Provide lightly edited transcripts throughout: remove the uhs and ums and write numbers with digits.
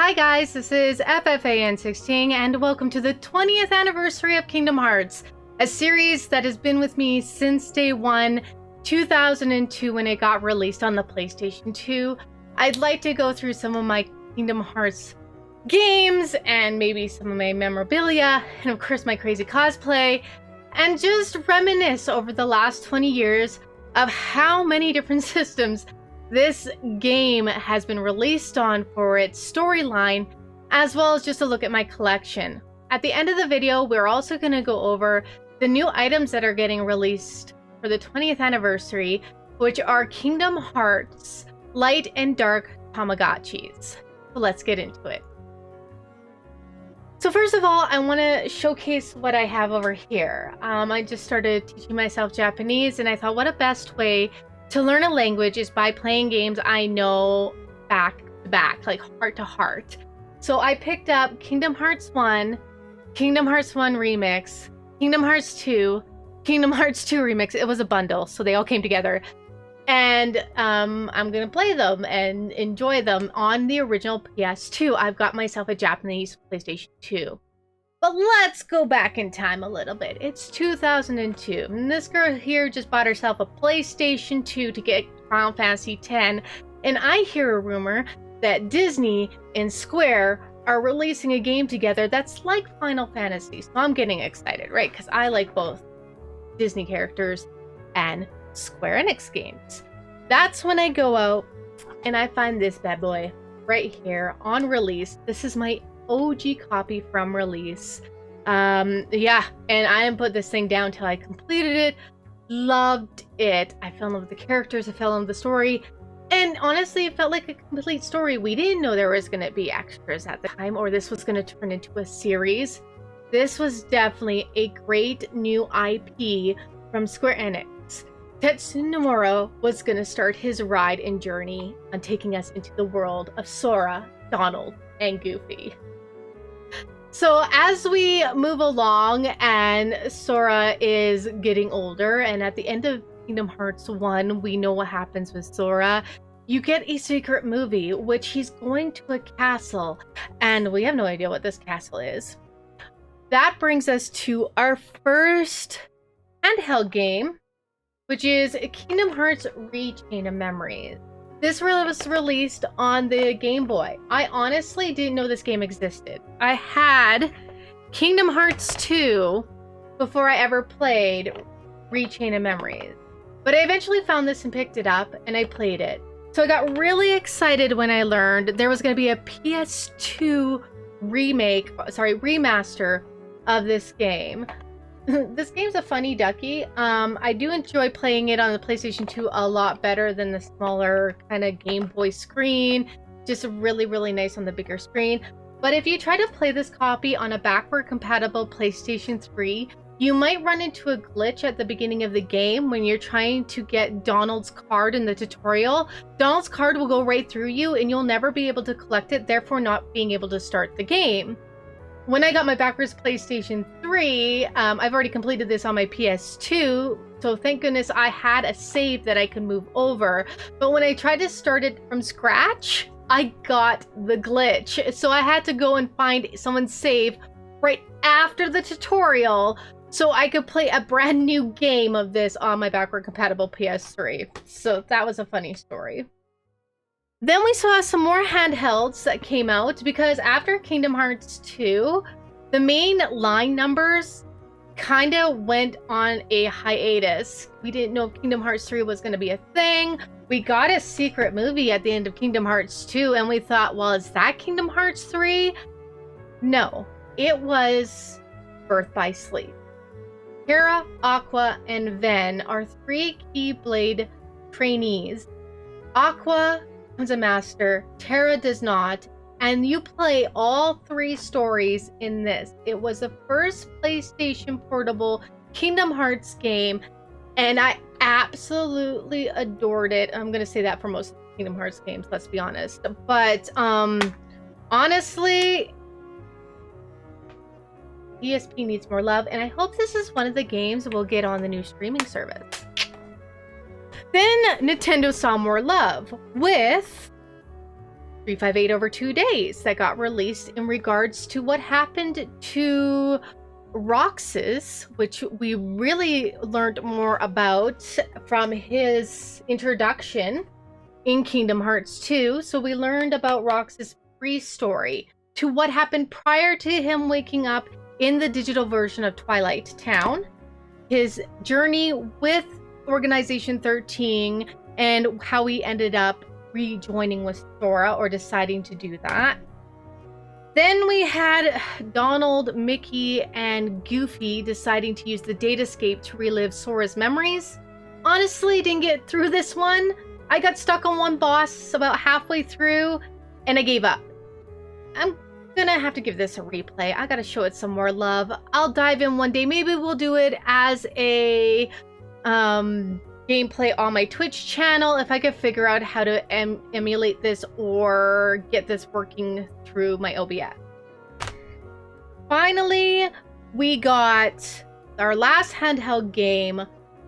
Hi guys, this is FFAN 16 and welcome to the 20th anniversary of Kingdom Hearts, a series that has been with me since day one, 2002 when it got released on the PlayStation 2. I'd like to go through some of my Kingdom Hearts games and maybe some of my memorabilia and of course my crazy cosplay and just reminisce over the last 20 years of how many different systems this game has been released on for its storyline, as well as just a look at my collection. At the end of the video, we're also going to go over the new items that are getting released for the 20th anniversary, which are Kingdom Hearts Light and Dark Tamagotchis. So let's get into it. So first of all, I want to showcase what I have over here. I just started teaching myself Japanese, and I thought what a best way to learn a language is by playing games I know back to back, like heart to heart. So I picked up Kingdom Hearts 1, Kingdom Hearts 1 Remix, Kingdom Hearts 2, Kingdom Hearts 2 Remix. It was a bundle, so they all came together. And I'm going to play them and enjoy them on the original PS2. I've got myself a Japanese PlayStation 2. But let's go back in time a little bit. It's 2002, and this girl here just bought herself a PlayStation 2 to get Final Fantasy X, and I hear a rumor that Disney and Square are releasing a game together that's like Final Fantasy, so I'm getting excited, right? Because I like both Disney characters and Square Enix games. That's when I go out and I find this bad boy right here on release. This is my OG copy from release. Yeah, and I didn't put this thing down till I completed it. Loved it. I fell in love with the characters, I fell in love with the story, and honestly it felt like a complete story. We didn't know there was going to be extras at the time, or this was going to turn into a series. This was definitely a great new IP from Square Enix. Tetsuya Nomura was going to start his ride and journey on taking us into the world of Sora, Donald, and Goofy. So as we move along and Sora is getting older, and at the end of Kingdom Hearts 1, we know what happens with Sora. You get a secret movie, which he's going to a castle, and we have no idea what this castle is. That brings us to our first handheld game, which is Kingdom Hearts Rechain of Memories. This was released on the Game Boy. I honestly didn't know this game existed. I had Kingdom Hearts 2 before I ever played Rechain of Memories. But I eventually found this and picked it up, and I played it. So I got really excited when I learned there was going to be a PS2 remaster of this game. This game's a funny ducky. I do enjoy playing it on the PlayStation 2 a lot better than the smaller kind of Game Boy screen. Just really, really nice on the bigger screen. But if you try to play this copy on a backward compatible PlayStation 3, you might run into a glitch at the beginning of the game when you're trying to get Donald's card in the tutorial. Donald's card will go right through you and you'll never be able to collect it, therefore not being able to start the game. When I got my backwards PlayStation 3, I've already completed this on my PS2, so thank goodness I had a save that I could move over. But when I tried to start it from scratch, I got the glitch. So I had to go and find someone's save right after the tutorial so I could play a brand new game of this on my backward compatible PS3. So that was a funny story. Then we saw some more handhelds that came out, because after Kingdom Hearts 2, the main line numbers kind of went on a hiatus. We didn't know if Kingdom Hearts 3 was going to be a thing. We got a secret movie at the end of Kingdom Hearts 2, and we thought, well, is that Kingdom Hearts 3? No, it was Birth by Sleep. Terra, Aqua, and Ven are three Keyblade trainees. Aqua becomes a master, Terra does not, and you play all three stories in this. It was the first PlayStation portable Kingdom Hearts game, and I absolutely adored it. I'm gonna say that for most Kingdom Hearts games, let's be honest. But honestly, ESP needs more love, and I hope this is one of the games we'll get on the new streaming service. Then Nintendo saw more love with 358 over 2 days that got released in regards to what happened to Roxas, which we really learned more about from his introduction in Kingdom Hearts 2. So we learned about Roxas' pre-story to what happened prior to him waking up in the digital version of Twilight Town, his journey with Organization 13, and how he ended up rejoining with Sora, or deciding to do that. Then we had Donald, Mickey, and Goofy deciding to use the datascape to relive Sora's memories. Honestly, didn't get through this one. I got stuck on one boss about halfway through, and I gave up. I'm gonna have to give this a replay. I gotta show it some more love. I'll dive in one day. Maybe we'll do it as a gameplay on my Twitch channel if I could figure out how to emulate this or get this working through my OBS. Finally, we got our last handheld game.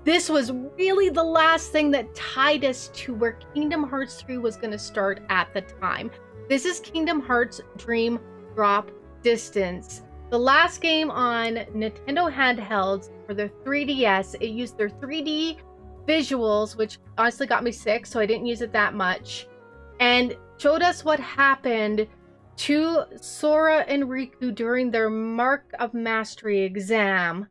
This was really the last thing that tied us to where Kingdom Hearts 3 was going to start at the time. This is Kingdom Hearts Dream Drop Distance. The last game on Nintendo handhelds for their 3DS. It used their 3D visuals, which honestly got me sick, so I didn't use it that much, and showed us what happened to Sora and Riku during their Mark of Mastery exam.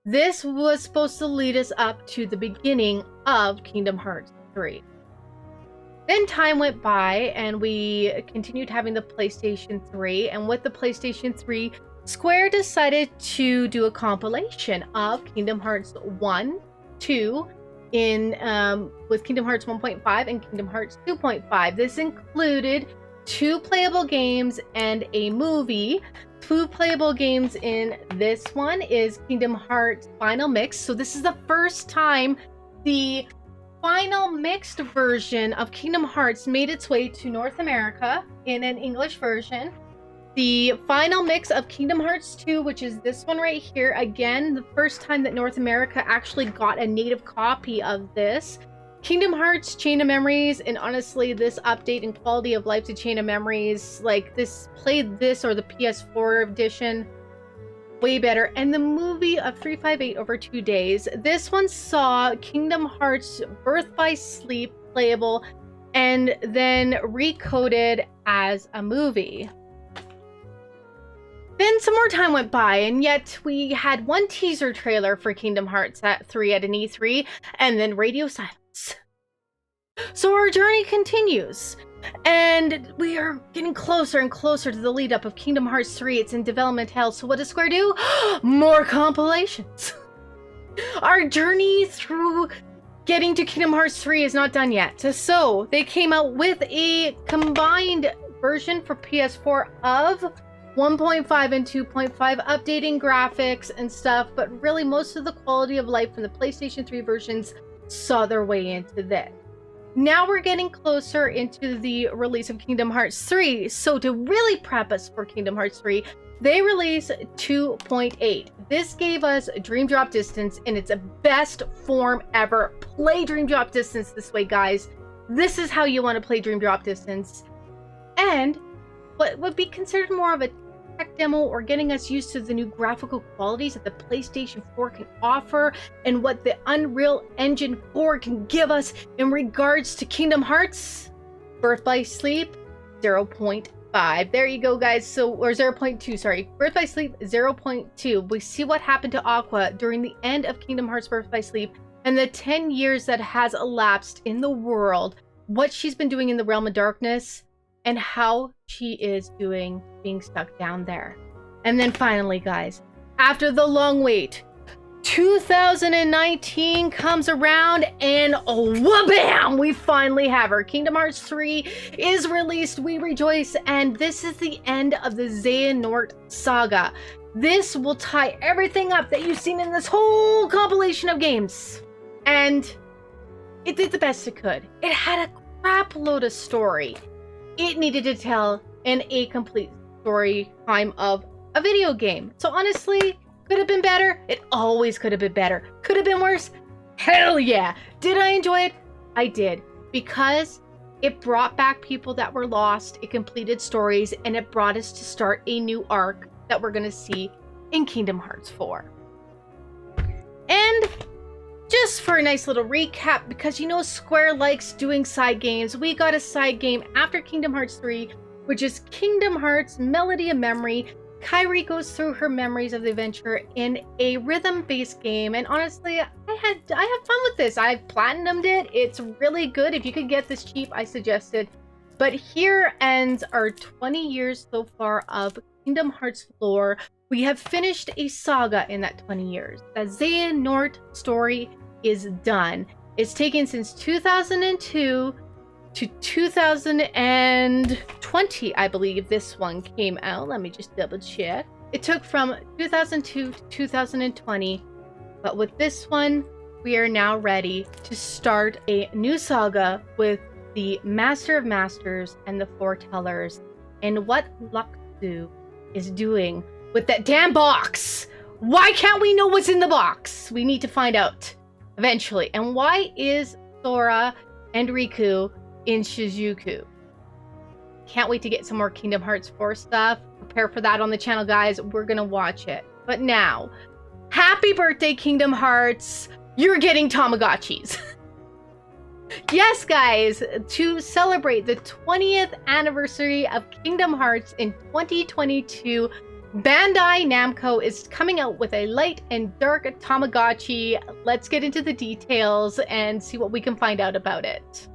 This was supposed to lead us up to the beginning of Kingdom Hearts 3. Then time went by and we continued having the PlayStation 3, and with the PlayStation 3, Square decided to do a compilation of Kingdom Hearts 1, 2, with Kingdom Hearts 1.5 and Kingdom Hearts 2.5. This included 2 playable games and a movie. 2 playable games in this one is Kingdom Hearts Final Mix. So this is the first time the final mixed version of Kingdom Hearts made its way to North America in an English version. The final mix of Kingdom Hearts 2, which is this one right here. Again, the first time that North America actually got a native copy of this. Kingdom Hearts Chain of Memories, and honestly, this update and quality of life to Chain of Memories, like this, played this or the PS4 edition way better. And the movie of 358 over 2 days. This one saw Kingdom Hearts Birth by Sleep playable and then recoded as a movie. Then some more time went by, and yet we had one teaser trailer for Kingdom Hearts 3 at an E3, and then radio silence. So our journey continues, and we are getting closer and closer to the lead up of Kingdom Hearts 3. It's in development hell, so what does Square do? More compilations. Our journey through getting to Kingdom Hearts 3 is not done yet. So they came out with a combined version for PS4 of 1.5 and 2.5, updating graphics and stuff, but really most of the quality of life from the PlayStation 3 versions saw their way into this. Now we're getting closer into the release of Kingdom Hearts 3, so to really prep us for Kingdom Hearts 3, they released 2.8. This gave us Dream Drop Distance in its best form ever. Play Dream Drop Distance this way, guys. This is how you want to play Dream Drop Distance. And what would be considered more of a tech demo, or getting us used to the new graphical qualities that the PlayStation 4 can offer and what the Unreal Engine 4 can give us in regards to Kingdom Hearts Birth by Sleep 0.5. There you go, guys. So, or 0.2, sorry. Birth by Sleep 0.2. We see what happened to Aqua during the end of Kingdom Hearts Birth by Sleep and the 10 years that has elapsed in the world, what she's been doing in the Realm of Darkness, and how she is doing being stuck down there. And then finally, guys, after the long wait, 2019 comes around and wha-bam! We finally have her. Kingdom Hearts 3 is released. We rejoice. And this is the end of the Xehanort saga. This will tie everything up that you've seen in this whole compilation of games. And it did the best it could. It had a crap load of story. It needed to tell a complete story time of a video game. So honestly, could have been better. It always could have been better. Could have been worse. Hell yeah. Did I enjoy it? I did. Because It brought back people that were lost, it completed stories, and it brought us to start a new arc that we're going to see in Kingdom Hearts 4. And just for a nice little recap, because you know Square likes doing side games, we got a side game after Kingdom Hearts 3, which is Kingdom Hearts Melody of Memory. Kairi goes through her memories of the adventure in a rhythm-based game, and honestly, I had fun with this. I platinumed it. It's really good. If you could get this cheap, I suggest it. But here ends our 20 years so far of Kingdom Hearts lore. We have finished a saga in that 20 years. The Xehanort story is done. It's taken since 2002 to 2020, I believe this one came out. Let me just double check. It took from 2002 to 2020, but with this one, we are now ready to start a new saga with the Master of Masters and the Foretellers, and what Luxu is doing with that damn box. Why can't we know what's in the box? We need to find out eventually. And why is Sora and Riku in Shizuku? Can't wait to get some more Kingdom Hearts 4 stuff. Prepare for that on the channel, guys. We're gonna watch it. But now, happy birthday, Kingdom Hearts! You're getting Tamagotchis. Yes, guys, to celebrate the 20th anniversary of Kingdom Hearts in 2022, Bandai Namco is coming out with a light and dark Tamagotchi. Let's get into the details and see what we can find out about it.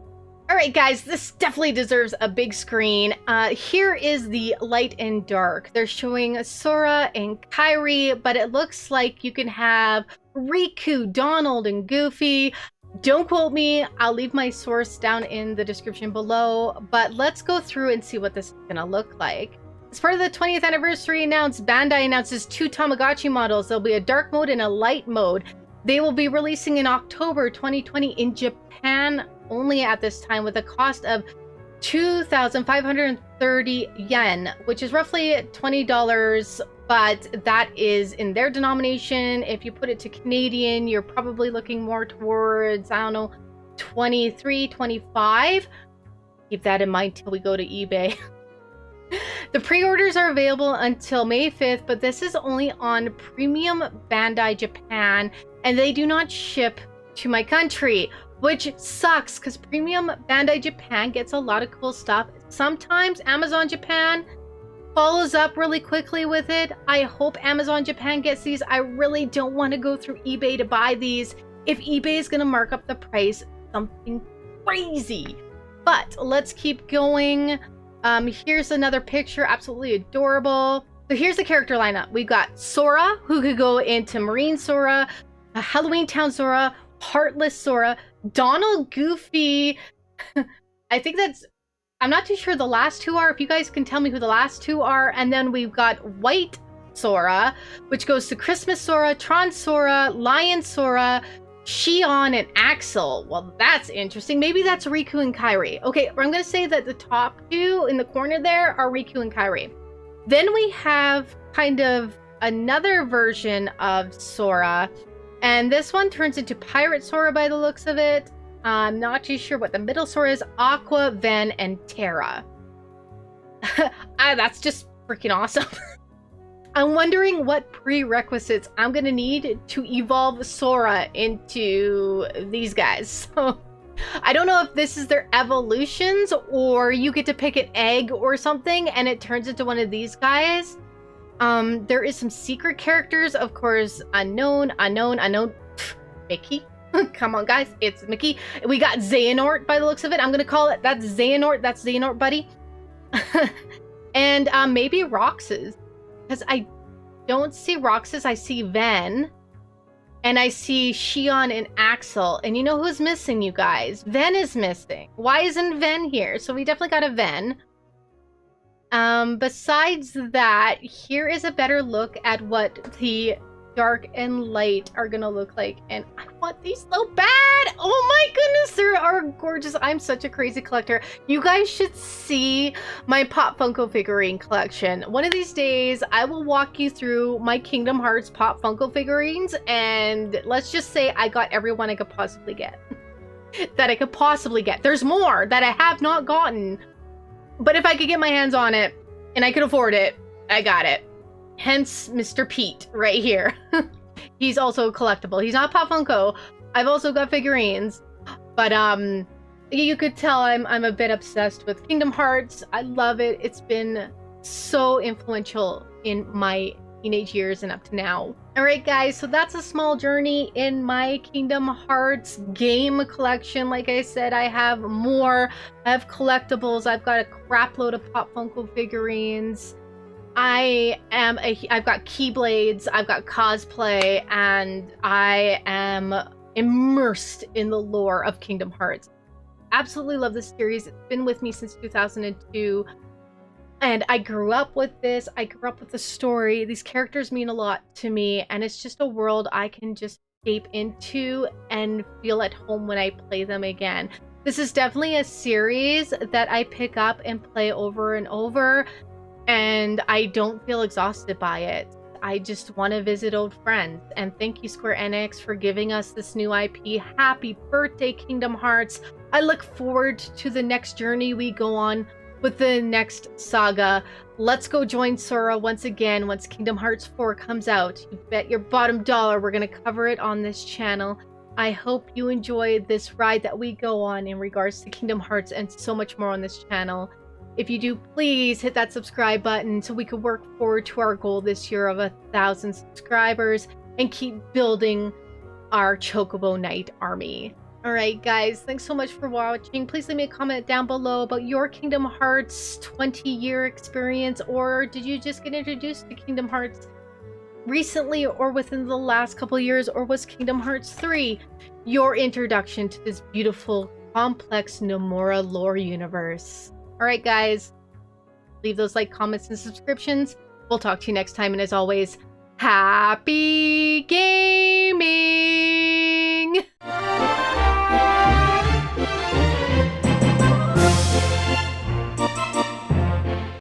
Alright guys, this definitely deserves a big screen. Here is the light and dark. They're showing Sora and Kairi, but it looks like you can have Riku, Donald, and Goofy. Don't quote me, I'll leave my source down in the description below, but let's go through and see what this is gonna look like. As part of the 20th anniversary announced, Bandai announces 2 Tamagotchi models. There'll be a dark mode and a light mode. They will be releasing in October 2020 in Japan only at this time, with a cost of 2,530 yen, which is roughly $20, but that is in their denomination. If you put it to Canadian, you're probably looking more towards, I don't know, 23, 25. Keep that in mind till we go to eBay. The pre-orders are available until May 5th, but this is only on Premium Bandai Japan, and they do not ship to my country, which sucks because Premium Bandai Japan gets a lot of cool stuff. Sometimes Amazon Japan follows up really quickly with it. I hope Amazon Japan gets these. I really don't want to go through eBay to buy these. If eBay is going to mark up the price, something crazy. But let's keep going. Here's another picture, absolutely adorable. So here's the character lineup. We got Sora, who could go into Marine Sora, Halloween Town Sora, Heartless Sora, Donald, Goofy. I think that's, I'm not too sure the last 2 are. If you guys can tell me who the last 2 are. And then we've got White Sora, which goes to Christmas Sora, Tron Sora, Lion Sora, Xion, and Axel. Well, that's interesting. Maybe that's Riku and Kairi. Okay, I'm going to say that the top 2 in the corner there are Riku and Kairi. Then we have kind of another version of Sora, and this one turns into Pirate Sora by the looks of it. I'm not too sure what the middle Sora is. Aqua, Ven, and Terra. That's just freaking awesome. I'm wondering what prerequisites I'm gonna need to evolve Sora into these guys. So I don't know if this is their evolutions, or you get to pick an egg or something and it turns into one of these guys. There is some secret characters, of course. Unknown. Mickey. Come on, guys, it's Mickey. We got Xehanort by the looks of it. I'm gonna call it, that's Xehanort. That's Xehanort, buddy. And maybe Roxas, because I don't see Roxas. I see Ven, and I see Xion and Axel. And you know who's missing, you guys? Ven is missing. Why isn't Ven here? So we definitely got a Ven. Besides that, here is a better look at what the dark and light are gonna look like, and I want these so bad. Oh my goodness, they are gorgeous. I'm such a crazy collector. You guys should see my Pop Funko figurine collection. One of these days I will walk you through my Kingdom Hearts Pop Funko figurines, and let's just say I got everyone I could possibly get. that I could possibly get. There's more that I have not gotten, but if I could get my hands on it and I could afford it, I got it. Hence Mr. Pete right here. He's also collectible. He's not Pop Funko. I've also got figurines, but you could tell I'm a bit obsessed with Kingdom Hearts. I love it. It's been so influential in my teenage years and up to now. All right, guys, so that's a small journey in my Kingdom Hearts game collection. Like I said, I have more. I have collectibles. I've got a crap load of Pop Funko figurines. I've got Keyblades, I've got cosplay, and I am immersed in the lore of Kingdom Hearts. Absolutely love this series. It's been with me since 2002. And I grew up with this. I grew up with the story. These characters mean a lot to me. And it's just a world I can just escape into and feel at home when I play them again. This is definitely a series that I pick up and play over and over. And I don't feel exhausted by it. I just want to visit old friends. And thank you, Square Enix, for giving us this new IP. Happy birthday, Kingdom Hearts. I look forward to the next journey we go on with the next saga. Let's go join Sora once again once Kingdom Hearts 4 comes out. You bet your bottom dollar we're going to cover it on this channel. I hope you enjoy this ride that we go on in regards to Kingdom Hearts and so much more on this channel. If you do, please hit that subscribe button so we can work forward to our goal this year of 1,000 subscribers and keep building our Chocobo Knight army. Alright guys, thanks so much for watching. Please leave me a comment down below about your Kingdom Hearts 20-year experience, or did you just get introduced to Kingdom Hearts recently or within the last couple years, or was Kingdom Hearts 3 your introduction to this beautiful, complex Nomura lore universe? Alright guys, leave those like, comments, and subscriptions. We'll talk to you next time, and as always, happy gaming!